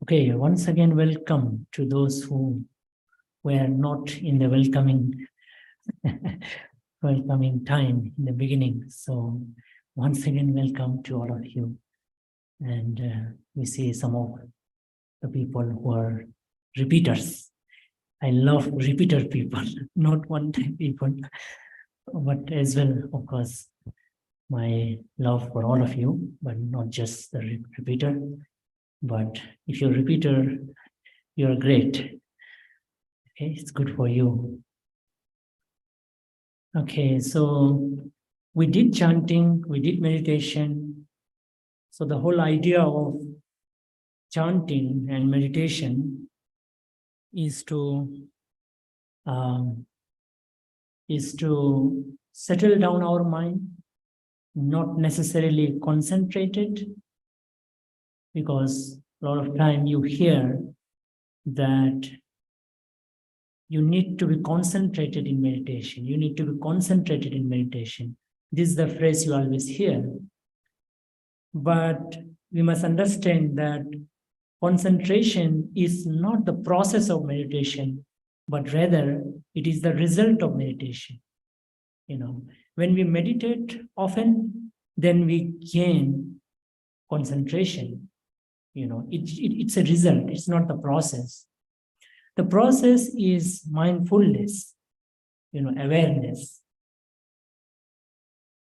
Okay, once again, welcome to those who were not in the welcoming time in the beginning. So once again, welcome to all of you. And we see some of the people who are repeaters. I love repeater people, not one-time people, but as well, of course, my love for all of you, but not just the repeater. But if you're a repeater, you're great. Okay, it's good for you. Okay, so we did chanting, we did meditation. So the whole idea of chanting and meditation is to settle down our mind, not necessarily concentrated, because a lot of time you hear that you need to be concentrated in meditation. You need to be concentrated in meditation. This is the phrase you always hear. But we must understand that concentration is not the process of meditation, but rather it is the result of meditation. When we meditate often, then we gain concentration. It's a result, it's not the process. The process is mindfulness, awareness.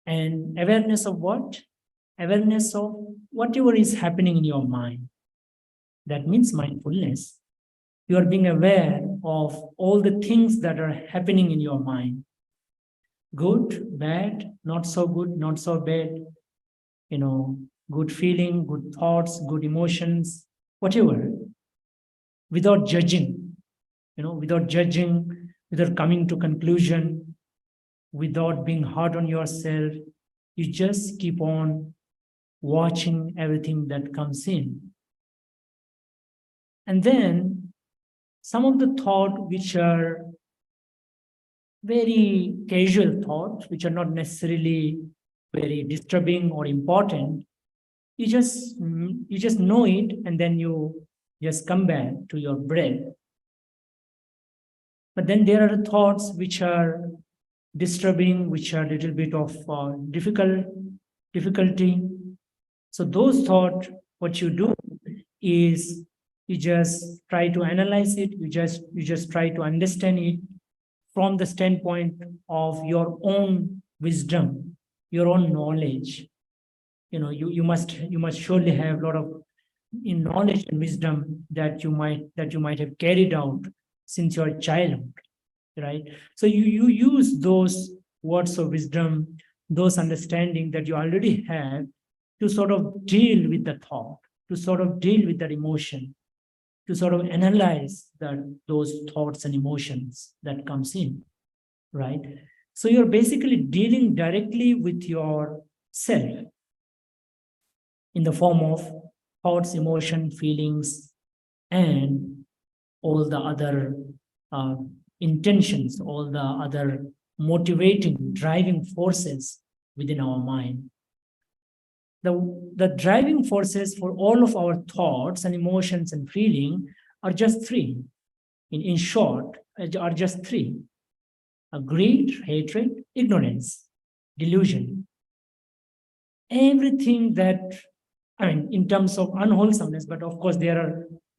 And awareness of what? Awareness of whatever is happening in your mind. That means mindfulness. You are being aware of all the things that are happening in your mind. Good, bad, not so good, not so bad. Good feeling, good thoughts, good emotions, whatever. Without judging. Without judging, without coming to conclusion, without being hard on yourself, you just keep on watching everything that comes in. And then some of the thoughts which are very casual thoughts, which are not necessarily very disturbing or important, you just know it, and then you just come back to your breath. But then there are thoughts which are disturbing, which are a little bit of difficulty. So those thoughts, what you do is you just try to analyze it. You just try to understand it from the standpoint of your own wisdom, your own knowledge. You must surely have a lot of knowledge and wisdom that you might have carried out since your childhood, right? So you use those words of wisdom, those understanding that you already have, to sort of deal with the thought, to sort of deal with that emotion, to sort of analyze those thoughts and emotions that comes in, right? So you're basically dealing directly with yourself in the form of thoughts, emotion, feelings, and all the other intentions, all the other motivating, driving forces within our mind. The driving forces for all of our thoughts and emotions and feeling are just three. In short, are just three: greed, hatred, ignorance, delusion. Everything that, in terms of unwholesomeness, but of course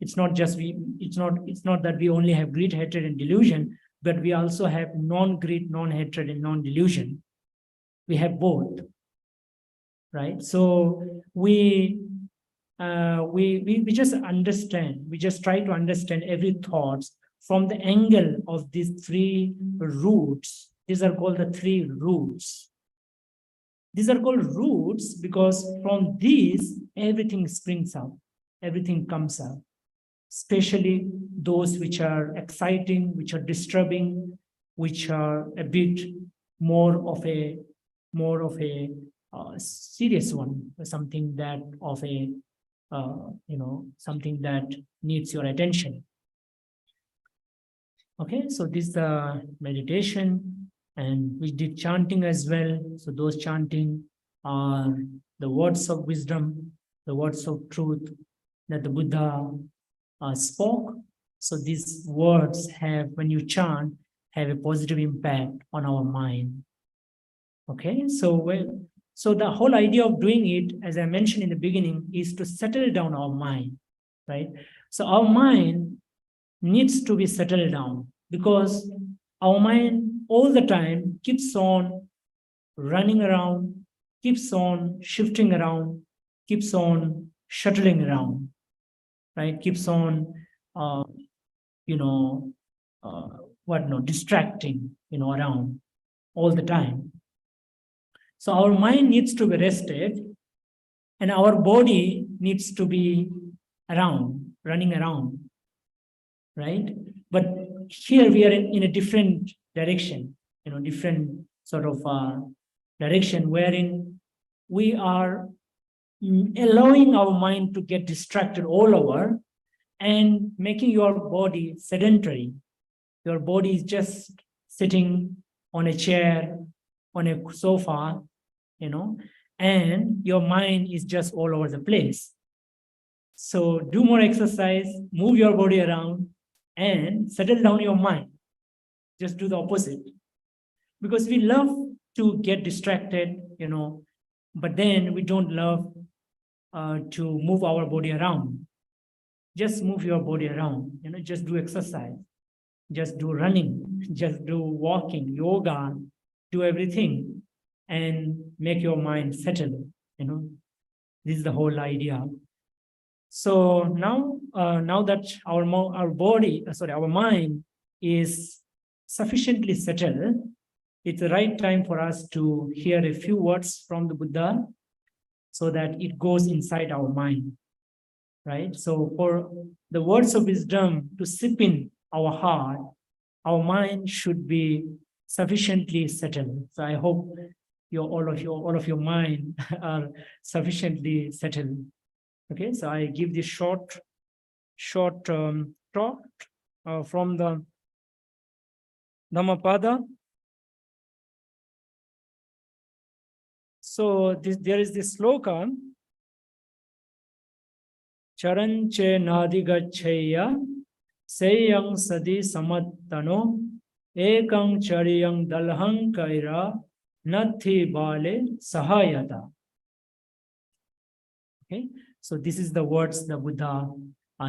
it's not that we only have greed, hatred, and delusion, but we also have non-greed, non-hatred, and non-delusion. We have both, right? So we just understand. We just try to understand every thought from the angle of these three roots. These are called the three roots. These are called roots because from these everything springs up, everything comes up. Especially those which are exciting, which are disturbing, which are a bit more of a serious one, something that something that needs your attention. Okay, so this is the meditation, and we did chanting as well. So those chanting are the words of wisdom, the words of truth that the Buddha spoke. So these words have, when you chant, have a positive impact on our mind. Okay, so the whole idea of doing it, as I mentioned in the beginning, is to settle down our mind, right? So our mind needs to be settled down, because our mind all the time keeps on running around, keeps on shifting around, keeps on shuttling around, right? Keeps on, uh, you know, distracting, around all the time. So our mind needs to be rested, and our body needs to be around, running around, right? But here we are in a different direction, different sort of direction, wherein we are allowing our mind to get distracted all over and making your body sedentary. Your body is just sitting on a chair, on a sofa, and your mind is just all over the place. So do more exercise, move your body around, and settle down your mind. Just do the opposite. Because we love to get distracted, but then we don't love to move our body around. Just move your body around, just do exercise, just do running, just do walking, yoga, do everything, and make your mind settle. This is the whole idea. So now that our mind is sufficiently settled, it's the right time for us to hear a few words from the Buddha, so that it goes inside our mind, right? So for the words of wisdom to sip in our heart, our mind should be sufficiently settled. So I hope all of your mind are sufficiently settled. Okay, so I give this short talk from the Dhammapada. So there is this sloka, Charanche nadigachaya seyang sadi samattano ekang chariyang dalhang kaira nathi bale sahayata. Okay, so this is the words the Buddha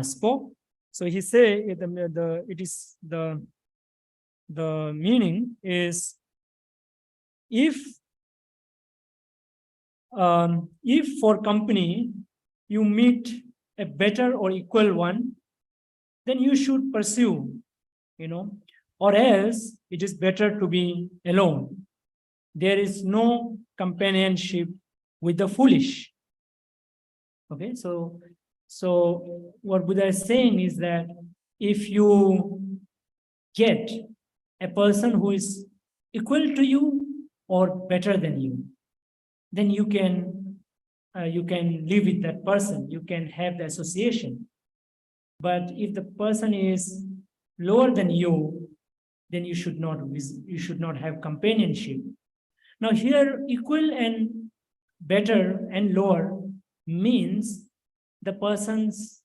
spoke. So he say the meaning is, if for company you meet a better or equal one, then you should pursue, or else it is better to be alone. There is no companionship with the foolish. Okay, so what Buddha is saying is that if you get a person who is equal to you or better than you, then you can live with that person, you can have the association. But if the person is lower than you, then you should not have companionship. Now here, equal and better and lower means the person's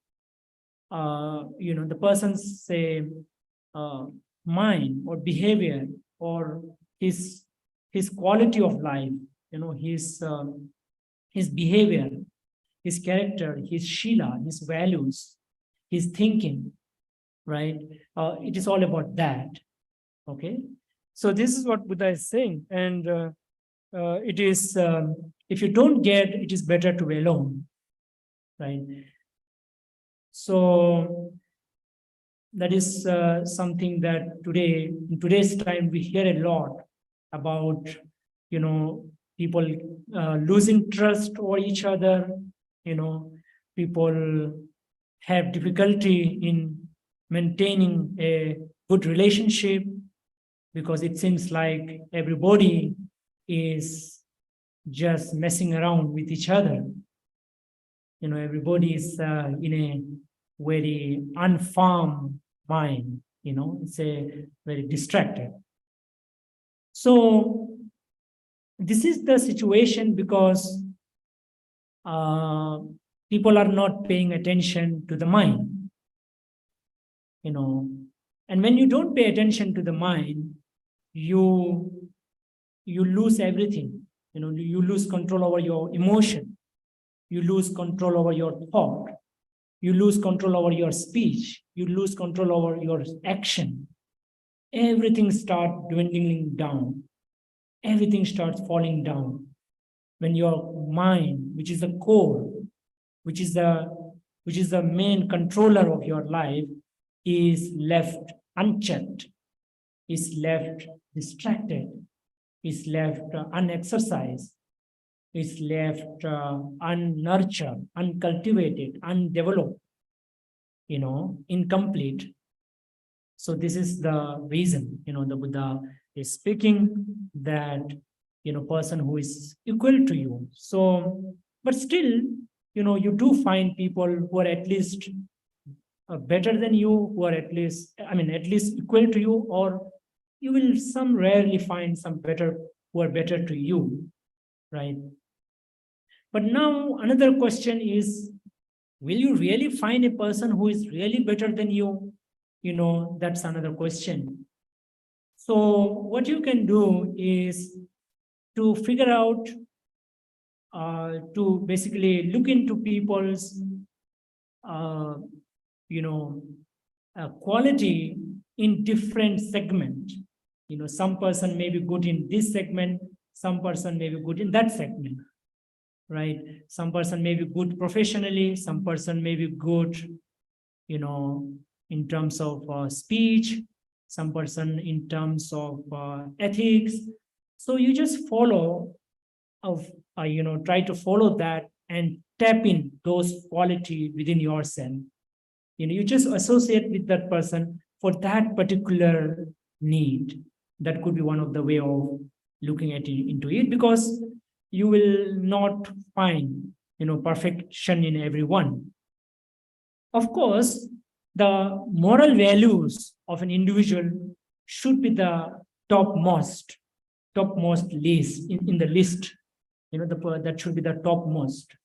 say mind or behavior, or his quality of life, his behavior, his character, his shila, his values, his thinking, right? It is all about that. Okay, so this is what Buddha is saying, and it is, if you don't get, it is better to be alone, right? So that is something that in today's time, we hear a lot about, people losing trust over each other. People have difficulty in maintaining a good relationship, because it seems like everybody is just messing around with each other. Everybody is in a very unformed mind, it's a very distracted. So this is the situation because people are not paying attention to the mind. And when you don't pay attention to the mind, you lose everything. You lose control over your emotion. You lose control over your thought. You lose control over your speech. You lose control over your action. Everything starts dwindling down. Everything starts falling down. When your mind, which is the core, which is the main controller of your life, is left unchecked, is left distracted, is left unexercised, is left unnurtured, uncultivated, undeveloped, incomplete. So this is the reason, the Buddha is speaking that, person who is equal to you. So, but still, you do find people who are at least better than you, who are at least equal to you, or you will some rarely find some who are better to you, right? But now another question is, will you really find a person who is really better than you? That's another question. So what you can do is to figure out, to basically look into people's, quality in different segment. Some person may be good in this segment, some person may be good in that segment, right? Some person may be good professionally, some person may be good, in terms of speech, some person in terms of ethics. So you just follow, try to follow that and tap in those qualities within yourself. You just associate with that person for that particular need. That could be one of the way of looking at it, into it, because you will not find, perfection in everyone. Of course, the moral values of an individual should be the topmost list in the list. That should be the topmost.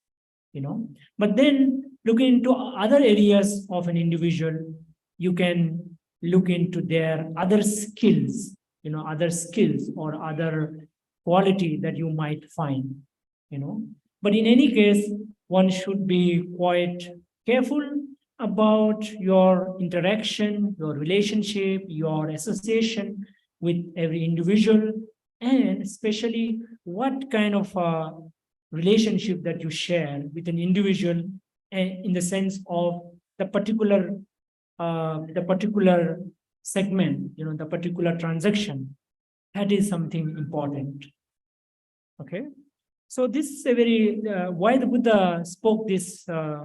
But then looking into other areas of an individual, you can look into their other skills, or other quality that you might find. But in any case, one should be quite careful about your interaction, your relationship, your association with every individual, and especially what kind of relationship that you share with an individual, in the sense of the particular segment, the particular transaction. That is something important. Okay, so this is a very why the Buddha spoke this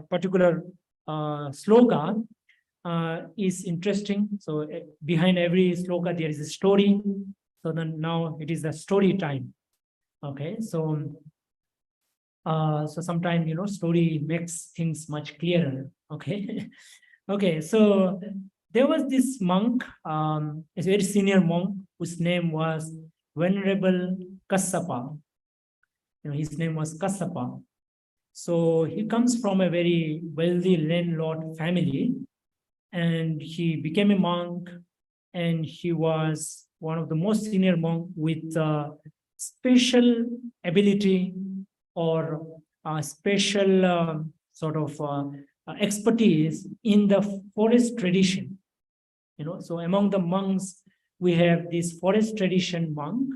particular sloka is interesting. So behind every sloka there is a story. So then now it is a story time. Okay, so sometimes story makes things much clearer. Okay. Okay, so there was this monk, a very senior monk, whose name was Venerable Kassapa. His name was Kassapa. So he comes from a very wealthy landlord family, and he became a monk, and he was one of the most senior monk with special ability or special expertise in the forest tradition. So among the monks, we have this forest tradition monk.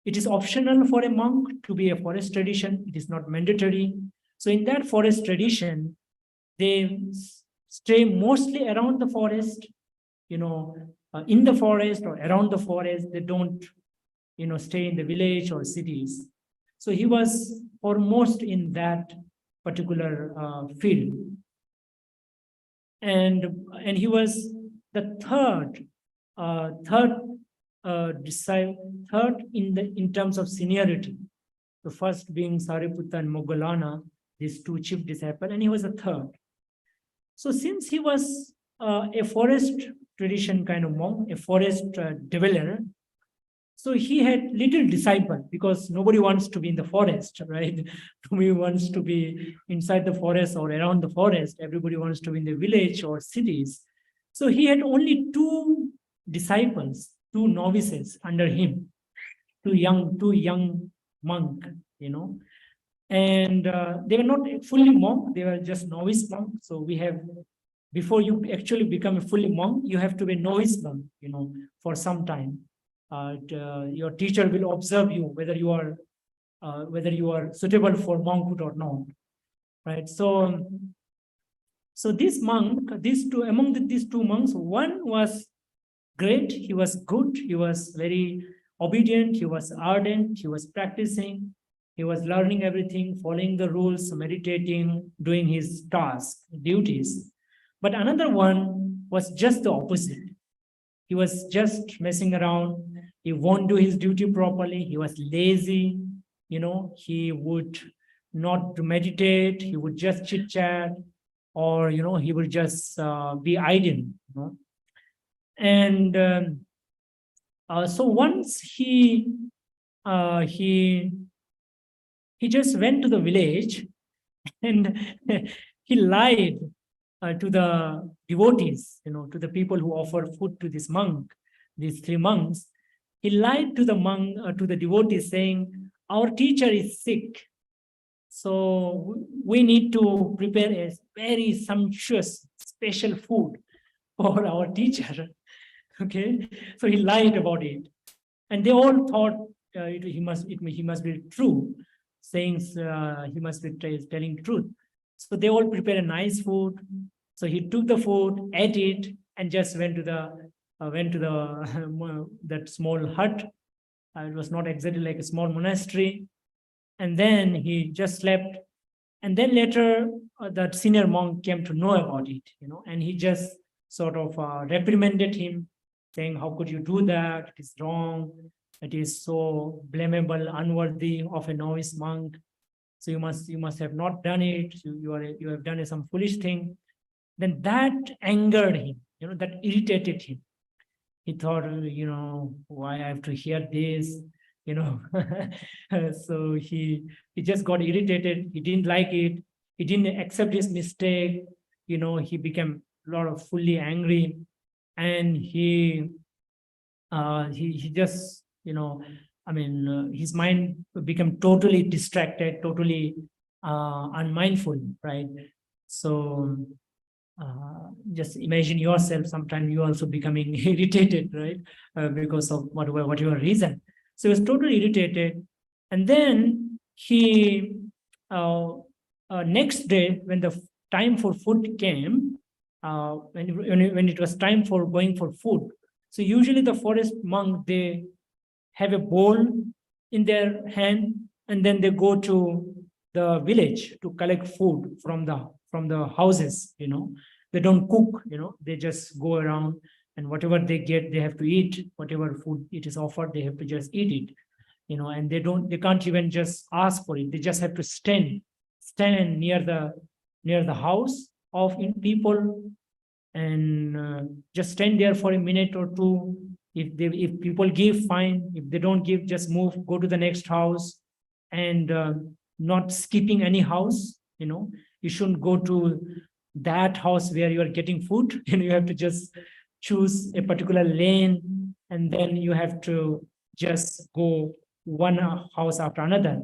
It is optional for a monk to be a forest tradition. It is not mandatory. So in that forest tradition, they stay mostly around the forest, in the forest or around the forest. They don't, stay in the village or cities. So he was foremost in that particular field. And he was the third in terms of seniority. The first being Sariputta and Moggallana, these two chief disciples, and he was the third. So since he was a forest tradition kind of monk, a forest dweller, so he had little disciple, because nobody wants to be in the forest, right? Nobody wants to be inside the forest or around the forest. Everybody wants to be in the village or cities. So he had only two disciples, two novices under him, two young monk, and they were not fully monk, they were just novice monk. So we have, before you actually become a fully monk, you have to be novice monk, for some time. Your teacher will observe you whether you are suitable for monkhood or not, right? So this monk, these two monks, one was great, he was good, he was very obedient, he was ardent, he was practicing, he was learning everything, following the rules, meditating, doing his tasks, duties. But another one was just the opposite. He was just messing around. He won't do his duty properly. He was lazy. He would not meditate. He would just chit chat, or he would just be idle. And so once he just went to the village, and he lied to the devotees, to the people who offered food to this monk, these three monks. He lied to the devotees, saying, "Our teacher is sick, so we need to prepare a very sumptuous, special food for our teacher." Okay, so he lied about it, and they all thought he must be true, saying he must be telling truth. So they all prepared a nice food. So he took the food, ate it, and just went to the that small hut. It was not exactly like a small monastery. And then he just slept. And then later, that senior monk came to know about it, and he just sort of reprimanded him, saying, "How could you do that? It is wrong. It is so blamable, unworthy of a novice monk. So you must have not done it. You have done some foolish thing." Then that angered him, that irritated him. He thought, why I have to hear this, So he just got irritated. He didn't like it. He didn't accept his mistake. He became a lot of fully angry, and he just, his mind became totally distracted, totally unmindful, right? So just imagine yourself, sometimes you also becoming irritated, right? Because of whatever reason. So he was totally irritated. And then he, next day, when the time for food came, when it was time for going for food, so usually the forest monk, they have a bowl in their hand, and then they go to the village to collect food from the houses. They don't cook. They just go around, and whatever they get, they have to eat. Whatever food it is offered, they have to just eat it. And they can't even just ask for it. They just have to stand near the house of people, and just stand there for a minute or two. If people give, fine. If they don't give, just move, go to the next house, and not skipping any house. You shouldn't go to that house where you are getting food. You have to just choose a particular lane, and then you have to just go one house after another.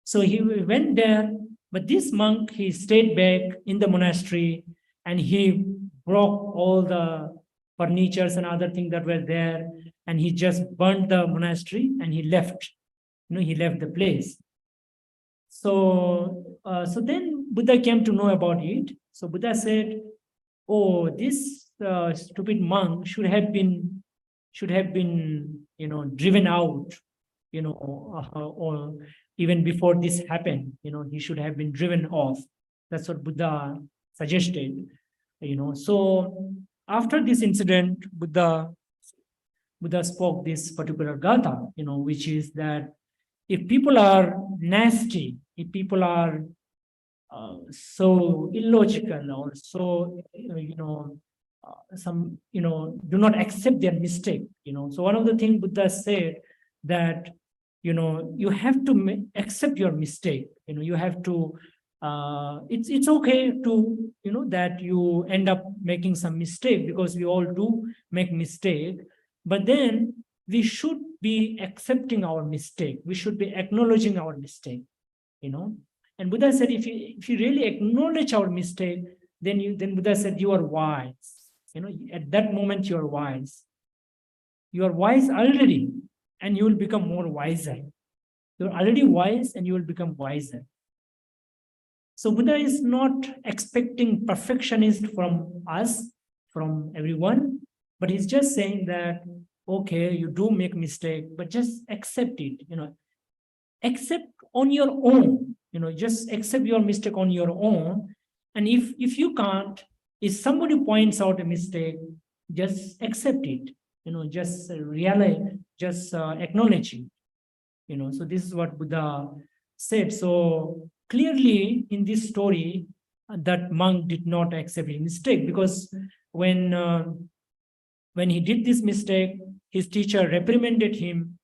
So he went there, but this monk, he stayed back in the monastery, and he broke all the furnitures and other things that were there, and he just burned the monastery, and he left. He left the place. So then Buddha came to know about it. So Buddha said, "Oh, this stupid monk should have been driven out, or even before this happened, he should have been driven off." That's what Buddha suggested. So after this incident, Buddha spoke this particular gatha, which is that if people are nasty, if people are so illogical, or so do not accept their mistake. So one of the things Buddha said, that you have to accept your mistake. You have to it's okay to, that you end up making some mistake, because we all do make mistake. But then we should be accepting our mistake. We should be acknowledging our mistake, you know. And Buddha said, if you really acknowledge our mistake, then Buddha said, you are wise. At that moment you are wise. You are wise already, and you will become more wiser. You're already wise, and you will become wiser. So Buddha is not expecting perfectionist from us, from everyone, but he's just saying that, okay, you do make mistake, but just accept it, accept on your own, just accept your mistake on your own. And if you can't, if somebody points out a mistake, just accept it, just realize, just acknowledge it, so this is what Buddha said. So clearly in this story, that monk did not accept his mistake, because when he did this mistake, his teacher reprimanded him,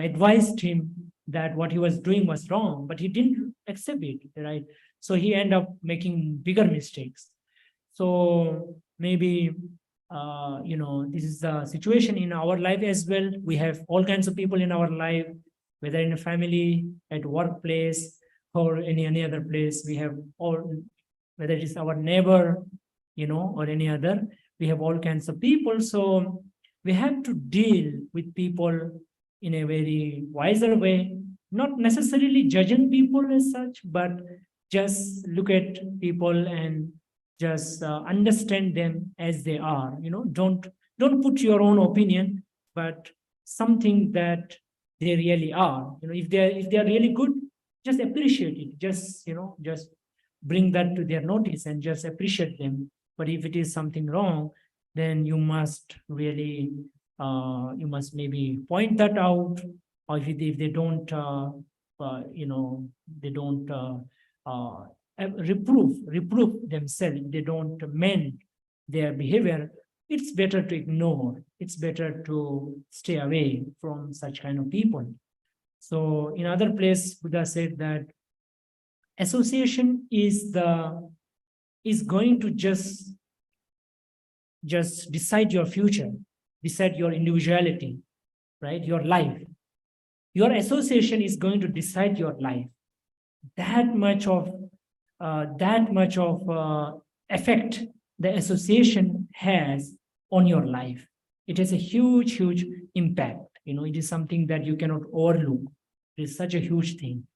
advised him that what he was doing was wrong, but he didn't accept it, right? So he ended up making bigger mistakes. So maybe this is the situation in our life as well. We have all kinds of people in our life, whether in a family, at workplace, or any other place. We have all, whether it is our neighbor, or any other, we have all kinds of people. So we have to deal with people in a very wiser way, not necessarily judging people as such, but just look at people and just understand them as they are. Don't put your own opinion, but something that they really are. If they are really good, just appreciate it. Just just bring that to their notice and just appreciate them. But if it is something wrong, then you must really you must maybe point that out. Or if they don't they don't reprove themselves, they don't mend their behavior, it's better to ignore. It's better to stay away from such kind of people. So in other place, Buddha said that association is going to just decide your future, decide your individuality, right? Your life. Your association is going to decide your life. That much of effect the association has on your life. It has a huge impact. It is something that you cannot overlook. It is such a huge thing.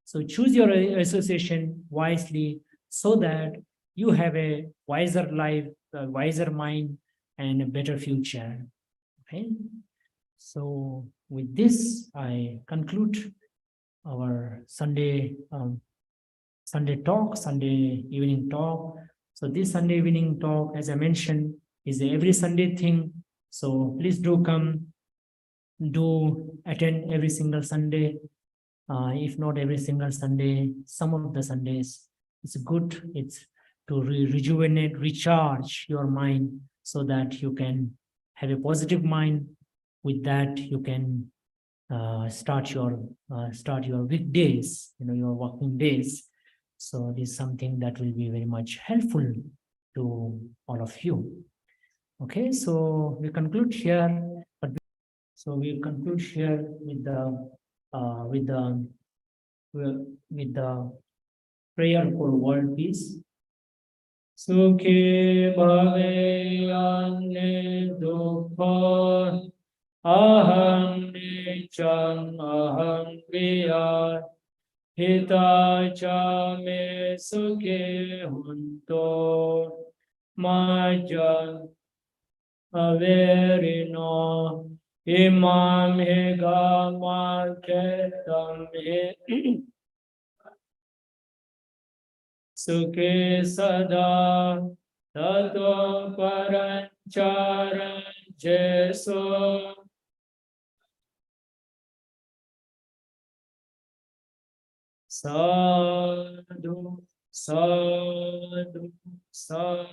So choose your association wisely, so that you have a wiser life, a wiser mind, and a better future. Okay. So with this, I conclude our Sunday talk, Sunday evening talk. So this Sunday evening talk, as I mentioned, is a every Sunday thing. So please do come, do attend every single Sunday. If not every single Sunday, some of the Sundays. It's good. It's to rejuvenate, recharge your mind, so that you can have a positive mind. With that, you can start your weekdays, your working days. So this is something that will be very much helpful to all of you. Okay, so we conclude here. So we conclude here with the prayer for world peace. Sukhi bhave ane dukha aham nicham aham kriya hita cha me sukhi hunto maja averino imam hega maketam he Sukhe sada tato paranchara jeso sadhu sadhu sadhu.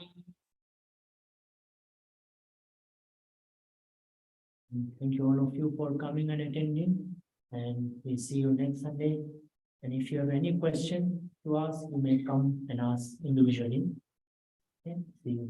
Thank you all of you for coming and attending. and we'll see you next Sunday. And if you have any question to ask, you may come and ask individually. Okay, see you.